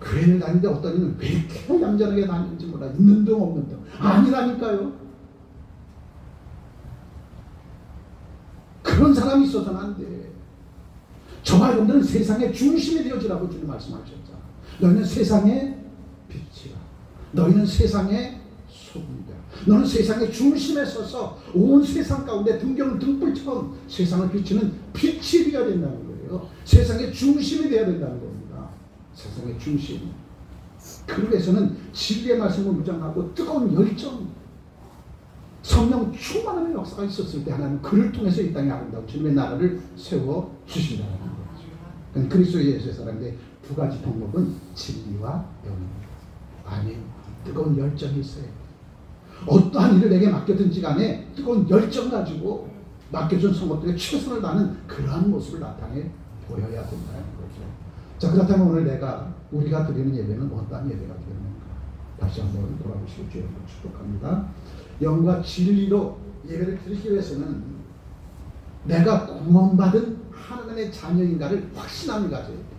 [SPEAKER 1] 교회를 다니는데 어떤 이는 왜 이렇게 얌전하게 다니는지 몰라. 있는 등 없는 등. 아니라니까요. 그런 사람이 있어서는 안 돼. 저와 여러분들은 세상의 중심이 되어지라고 주님 말씀하셨잖아. 너희는 세상의 빛이라. 너희는 세상의 소금이다. 너는 세상의 중심에 서서 온 세상 가운데 등경 등불처럼 세상을 비추는 빛이 되어야 된다는 거예요. 세상의 중심이 되어야 된다는 겁니다. 세상의 중심. 그러기 위해서는 진리의 말씀을 무장하고 뜨거운 열정, 성령 충만함의 역사가 있었을 때 하나님 그를 통해서 이 땅에 아름다운 주님의 나라를 세워 주신다는 거죠. 그리스도 예수의 사람인데 두 가지 덕목은 진리와 영입니다. 아멘. 뜨거운 열정이 있어요. 어떠한 일을 내게 맡겼든지 간에 뜨거운 열정 가지고 맡겨준 성도들의 최선을 다하는 그러한 모습을 나타내 보여야 된다는 거죠. 자, 그렇다면 오늘 우리가 드리는 예배는 어떠한 예배가 되는가? 다시 한번 돌아보시고 주님을 축복합니다. 영과 진리로 예배를 드리기 위해서는 내가 구원받은 하나님의 자녀인가를 확신함을 가져야 돼요.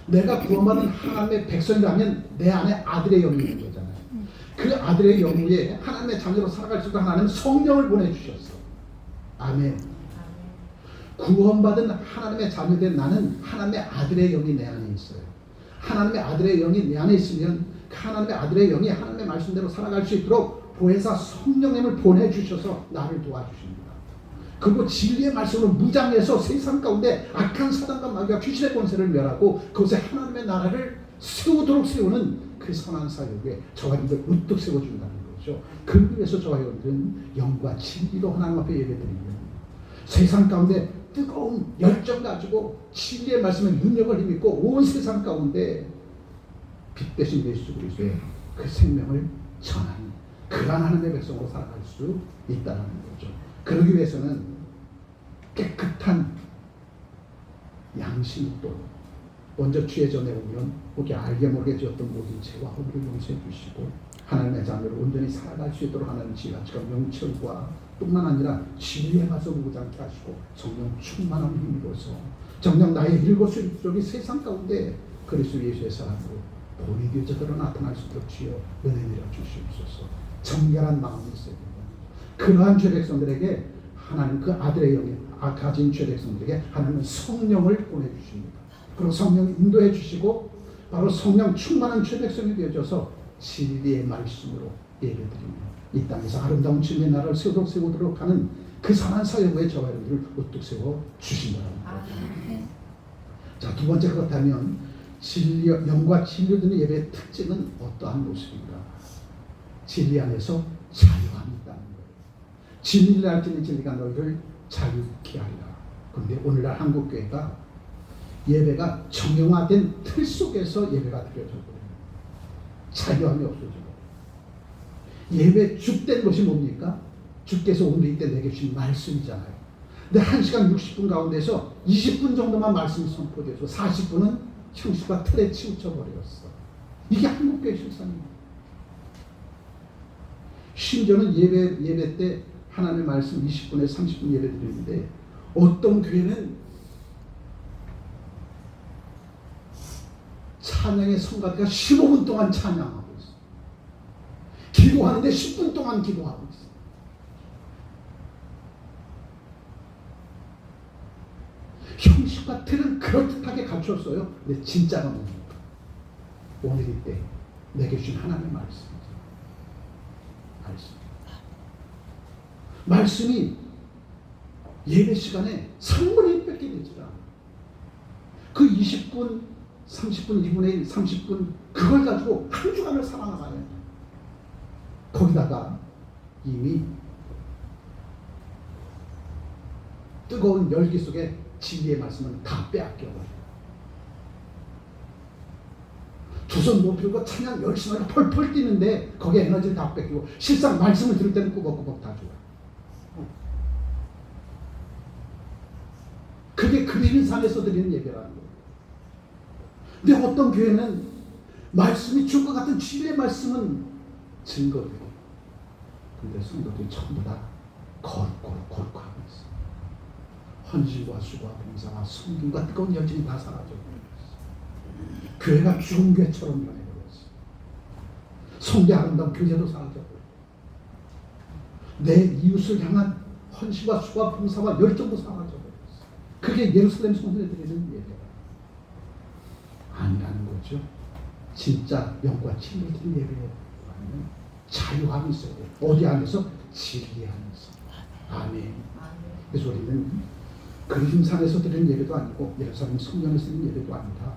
[SPEAKER 1] 내가 구원받은 하나님의 백성이라면 내 안에 아들의 영이 있는 거잖아요. 그 아들의 영 위에 하나님의 자녀로 살아갈 수 있도록 하나님은 성령을 보내주셨어. 아멘. 구원받은 하나님의 자녀된 나는 하나님의 아들의 영이 내 안에 있어요. 하나님의 아들의 영이 내 안에 있으면 하나님의 아들의 영이 하나님의 말씀대로 살아갈 수 있도록 보혜사 성령님을 보내주셔서 나를 도와주십니다. 그리고 진리의 말씀으로 무장해서 세상 가운데 악한 사단과 마귀와 귀신의 권세를 멸하고 그곳에 하나님의 나라를 세우도록 세우는 그 선한 사역에 저와 여러분들 우뚝 세워준다는 거죠. 그러기 위해서 저와 여러분들은 영과 진리로 하나님 앞에 예배드리는 세상 가운데 뜨거운 열정 가지고 진리의 말씀에 능력을 힘입고 온 세상 가운데 빛 대신 예수 그리스도의 그 생명을 전하는 그러한 하나님의 백성으로 살아갈 수 있다는 거죠. 그러기 위해서는 깨끗한 양심도 먼저 주의 전에 오면 혹시 알게 모르게 지었던 모든 죄와 허물을 용서해 주시고 하나님의 자녀로 온전히 살아갈 수 있도록 하나님 지혜가 명철과 뿐만 아니라 진리에 가서 무장케 하시고 성령 충만한 힘으로서 정녕 나의 일거수일투족이 세상 가운데 그리스도 예수의 사랑으로 본이 되어져들어 나타날 수 있도록 주여 은혜 내려 주시옵소서. 정결한 마음이 있어야 됩니다. 그러한 죄 백성들에게 하나님 그 아들의 영이 가진 죄 백성들에게 하나님은 성령을 보내주십니다. 그리고 성령 인도해 주시고 바로 성령 충만한 죄 백성이 되어져서 진리의 말씀으로 예배드리며 이 땅에서 아름다운 주님의 나라를 세우도록 하는 그 선한 사역에 저와 여러분들을 우뚝 세워 주신다는 거죠. 자, 두 번째 그렇다면 영과 진리를 드는 예배의 특징은 어떠한 모습인가? 진리 안에서 자유함이 있다는 거예요. 진리를 알지니 진리가 너희를 자유케 하리라. 그런데 오늘날 한국교회가 예배가 정형화된 틀 속에서 예배가 드려져 버려요. 자유함이 없어지고 예배 주된 것이 뭡니까? 주께서 오늘 이때 내게 주신 말씀이잖아요. 근데 1시간 60분 가운데서 20분 정도만 말씀이 선포돼서 40분은 형식과 틀에 치우쳐 버렸어. 이게 한국교회 실상입니다. 심지어는 예배 때 하나님의 말씀 20분에 30분 예배 드리는데 어떤 교회는 찬양의 성가대가 15분 동안 찬양하고 있어. 기도하는데 10분 동안 기도하고 있어. 형식과 틀은 그럴듯하게 갖췄어요. 근데 진짜가 뭡니까? 오늘 이때 내게 주신 하나님의 말씀이죠. 말씀이 예배 시간에 3분의 1밖에 되지 않아요. 그 20분, 30분, 2분의 1, 30분 그걸 가지고 한 주간을 살아나가요. 거기다가 이미 뜨거운 열기 속에 진리의 말씀은 다 빼앗겨버려요. 두 손 높이고 찬양 열심히 하고 펄펄 뛰는데 거기에 에너지를 다 뺏기고 실상 말씀을 들을 때는 꾸벅꾸벅 다 좋아요. 그게 그리는 산에서 드리는 예배라는 거예요. 근데 어떤 교회는 말씀이 주과 같은 진리의 말씀은 증거되고 근데 성도들이 전부 다 거룩하고 있어요. 헌신과 수고와 봉사와 성김과 뜨거운 열정이 다 사라져버렸어요. 교회가 죽은 교회처럼 변해버렸어요. 성대 아름다운 교제도 사라져버렸어요. 내 이웃을 향한 헌신과 수고와 봉사와 열정도 사라져버렸어요. 그게 예루살렘 성전에 드리는 예배가 아니라는 거죠. 진짜 영과 진리를 드리는 예배는 자유함이 있어야 돼요. 어디 안에서? 진리 안에서. 아멘. 그래서 우리는 그림산에서 드리는 예배도 아니고 예루살렘 성전에서 드리는 예배도 아니다.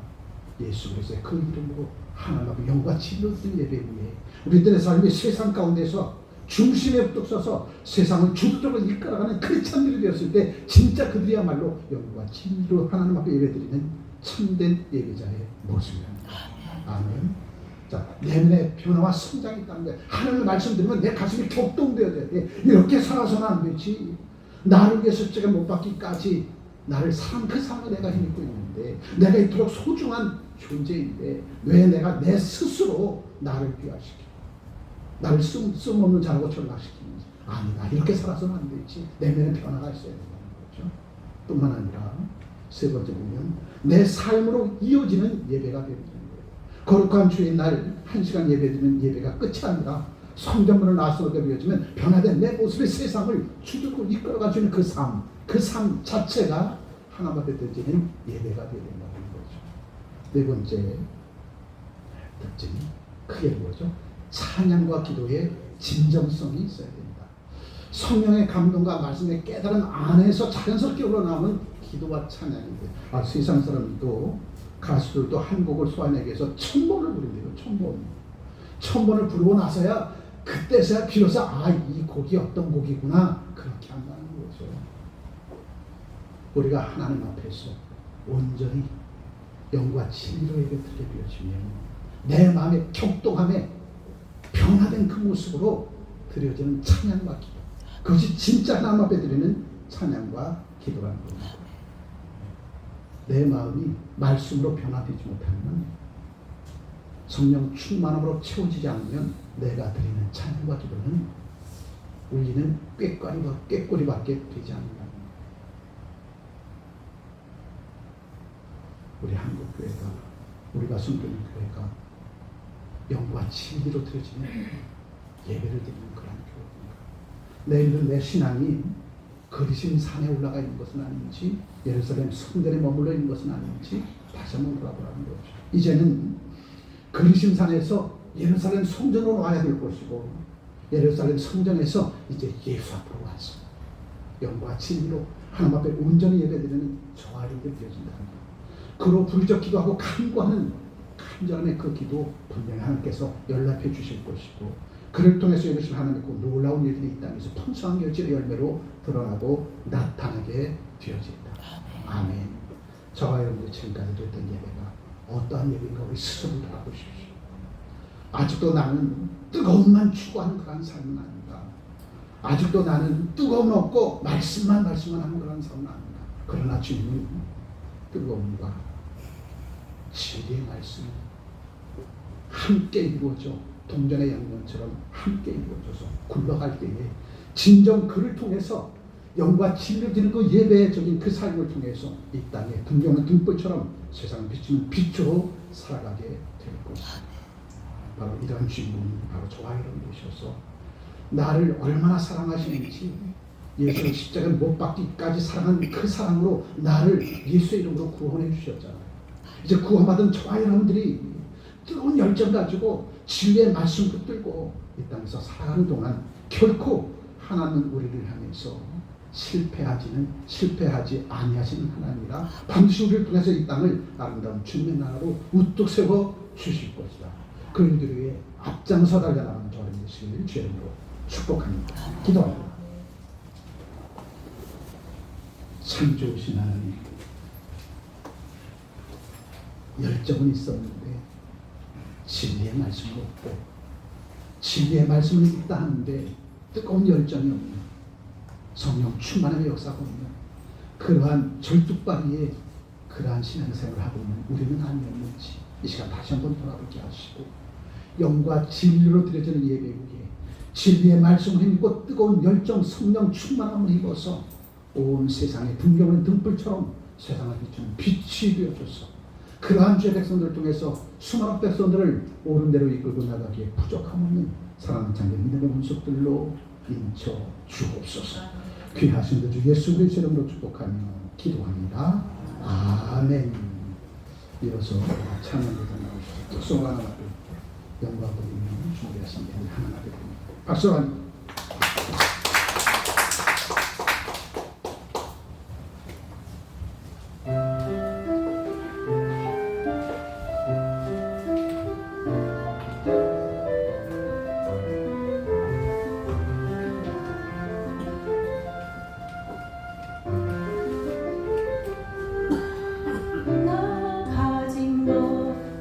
[SPEAKER 1] 예수 그리스도의 그 이름으로 하나님의 영과 진리를 드리는 예배 위에 우리들의 삶이 세상 가운데서 중심에 우뚝 서서 세상을 주도적으로 이끌어가는 크리스찬들이 되었을 때 진짜 그들이야말로 영과 진리로 하나님 앞에 예배드리는 참된 예배자의 모습입니다. 아멘. 자, 내면의 변화와 성장이 있다는 거예요. 하나님의 말씀 들으면 내 가슴이 격동되어야 돼. 이렇게 살아서는 안 되지. 나를 위해서 십자가 못 박기까지 나를 사랑 그 삶을 내가 힘입고 있는데 내가 이토록 소중한 존재인데 왜 내가 내 스스로 나를 비하시키고 나를 쓸모없는 자라고 전락시키는지 아니다. 이렇게 살아서는 안 되지. 내면의 변화가 있어야 된다는 거죠. 뿐만 아니라 세 번째 보면 내 삶으로 이어지는 예배가 되는 거예요. 거룩한 주의 날 1시간 예배드리는 예배가 끝이 아니라 성전문을 나서게 되어지면 변화된 내 모습의 세상을 주도로 이끌어가주는 그 삶 자체가 하나님 앞에 드리는 예배가 되어야 된다는 거죠. 네 번째 특징이 크게 뭐죠? 찬양과 기도의 진정성이 있어야 됩니다. 성령의 감동과 말씀의 깨달음 안에서 자연스럽게 우러나오는 기도와 찬양인데 세상 사람도 가수들도 한 곡을 소화내기 위해서 1000번을 부른대요. 1000번. 1000번을 부르고 나서야 그때서야 비로소 이 곡이 어떤 곡이구나 그렇게 한다는 거죠. 우리가 하나님 앞에서 온전히 영과 진리로 예배드리게 되어지면 내 마음의 격동함에 변화된 그 모습으로 드려지는 찬양과 기도, 그것이 진짜 하나님 앞에 드리는 찬양과 기도라는 겁니다. 내 마음이 말씀으로 변화되지 못하면, 성령 충만함으로 채워지지 않으면 내가 드리는 찬양과 기도는 우리는 꾀꼬리밖에 되지 않는다. 우리 한국교회가, 우리가 숨기는 교회가 영과 진리로 드려지는 예배를 드리는 그런 교회입니다. 내일은 내 신앙이 그리심 산에 올라가 있는 것은 아닌지, 예루살렘 성전에 머물러 있는 것은 아닌지 다시 한번 돌아보라는 거죠. 이제는 그리심 산에서 예루살렘 성전으로 와야 될 것이고, 예루살렘 성전에서 이제 예수 앞으로 와서 영과 진리로 하나님 앞에 온전히 예배드리는 저와 여러분들 되어진다는 것. 그로 부르짖어 기도하고 간구하는 간절함의 그 기도 분명히 하나님께서 연락해 주실 것이고, 그를 통해서 이루신 하나님의 그 놀라운 일들이 이 땅에서 풍성한 결실의 열매로 드러나고 나타나게 되어진다. 아멘. 저와 여러분들 지금까지 드렸던 예배가 어떠한 예배인가 우리 스스로 돌아보십시오. 아직도 나는 뜨거움만 추구하는 그런 삶은 아닌가. 아직도 나는 뜨거움 없고 말씀만 하는 그런 삶은 아닌가. 그러나 주님은 뜨거움과 진리의 말씀 함께 이루어져 동전의 양면처럼 함께 이루어져서 굴러갈 때에 진정 그를 통해서 영과 진리를 드리는 그 예배적인 그 삶을 통해서 이 땅에 등경하는 등불처럼 세상을 비추는 빛으로 살아가게 될 것입니다. 바로 이러한 주인공이 바로 저와 여러분이셔서 나를 얼마나 사랑하시는지, 예수를 십자가에 못 박기까지 사랑한 그 사랑으로 나를 예수의 이름으로 구원해 주셨잖아요. 이제 구원받은 저와 여러분들이 뜨거운 열정 가지고 진리의 말씀 붙들고 이 땅에서 살아가는 동안 결코 하나님은 우리를 향해서 실패하지 아니하시는 하나님이라 반드시 우리를 통해서 이 땅을 아름다운 주님의 나라로 우뚝 세워 주실 것이다. 그들을 위해 앞장서 달려나가는 저를 되시기를 주의 이름으로 축복합니다. 기도합니다. 참 좋으신 하나님, 열정은 있었는데 진리의 말씀은 없고, 진리의 말씀은 있다 하는데 뜨거운 열정이 없는, 성령 충만함의 역사가 없는 그러한 절뚝발이의 그러한 신앙생활을 하고 있는 우리는 아니었는지 이 시간 다시 한번 돌아보게 하시고, 영과 진리로 드려지는 예배 위에 진리의 말씀을 힘입고 뜨거운 열정, 성령 충만함을 입어서 온 세상에 등경하는 등불처럼 세상을 비추는 빛이 되어줘서 그러한 주의 백성들을 통해서 수많은 백성들을 옳은 대로 이끌고 나가기에 부족함 없는 사랑하는 자녀 믿음의 문속들로 인쳐 주옵소서. 귀하신 주 예수 그리스도의 이름으로 축복하며 기도합니다. 아멘. 이어서 찬양을 나오셔서 특송 하나 앞에 영광 드리며 준비하신 예를 하나 드립니다. 박수 한번.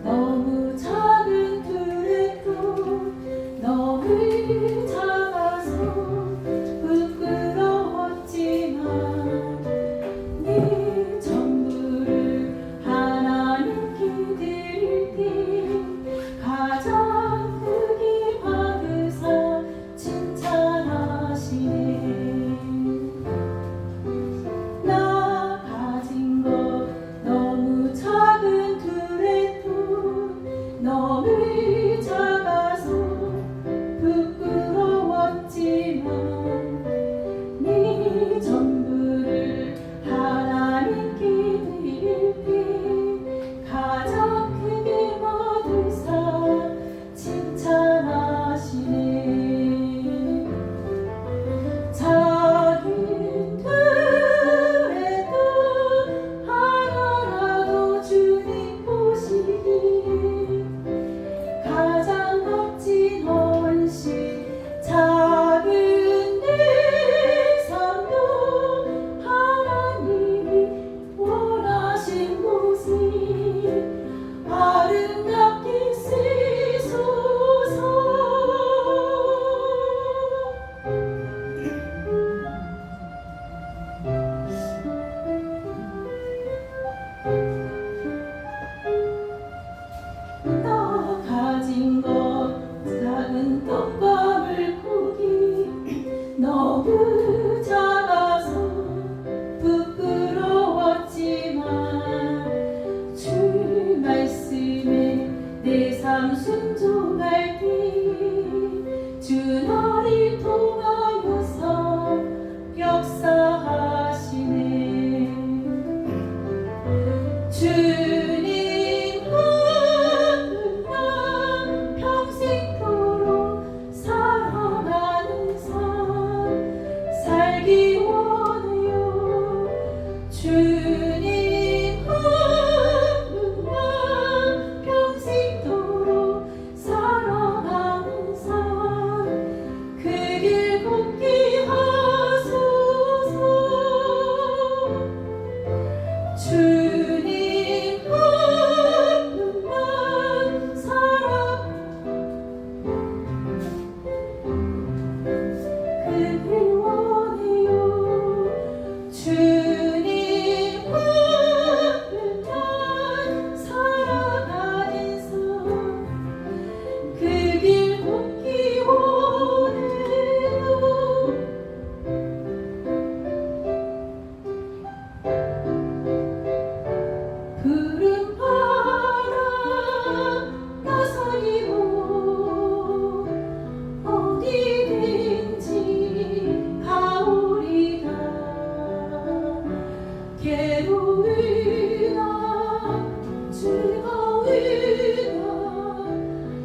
[SPEAKER 2] 너무 작은 둘의 꿈 너를 잡아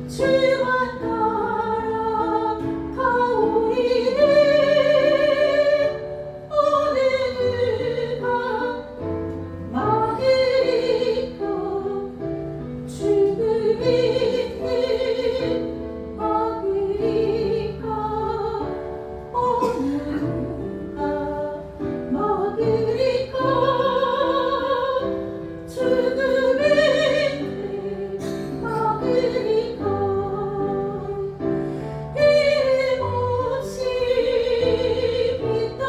[SPEAKER 2] 주만 따라가오리니 어느 누가 막으리까 죽음이 막으리까 어느 누가 막으리까 죽음이 막으리까 이름 없이 빛도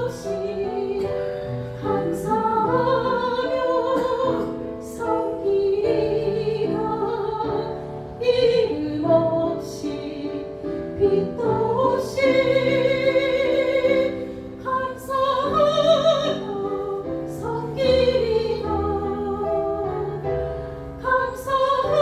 [SPEAKER 2] 없이 감사하며 섬기리라 이름 없이 빛도 없이 감사하며 섬기리라 감사하며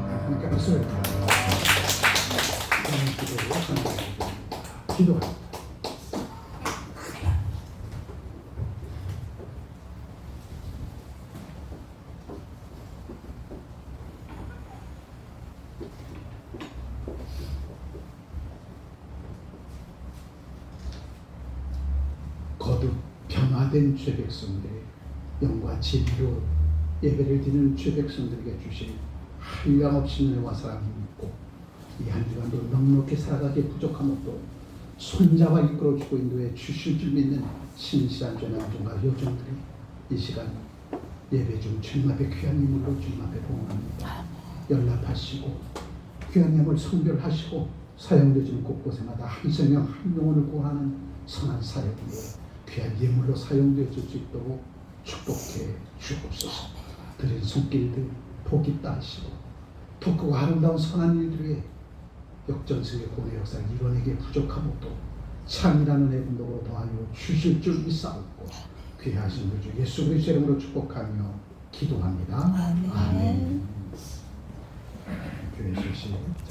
[SPEAKER 1] 하나님께 박수를 기도합니다. 거듭 변화된 죄 백성들의 영과 진리로 예배를 드리는 죄 백성들에게 주신 한량없이 은혜와 사랑이 있고 이 한 주간도 넉넉히 살아가기에 부족한 것도 손잡아 이끌어주고 인도해 주실 줄 믿는 신실한 죄남종과 여종들이 이 시간 예배 중 주님 앞에 귀한 인물로 주님 앞에 봉헌합니다. 연락하시고 귀한 예물 성별하시고 사용되지는 곳곳에마다 한 생명 한 영혼을 구하는 선한 사역으로 귀한 예물로 사용되어질 수 있도록 축복해 주옵소서. 드린 손길들 복 있다 하시고 더 크고 아름다운 선한 일들 위해 역전승의 고뇌 역사를 이뤄내기에 부족한 것도 참이라는 애분도로 더하여 주실 줄 믿사옵고 귀하신 우리 주 예수 그리스도의 이름으로 축복하며 기도합니다.
[SPEAKER 2] 아멘.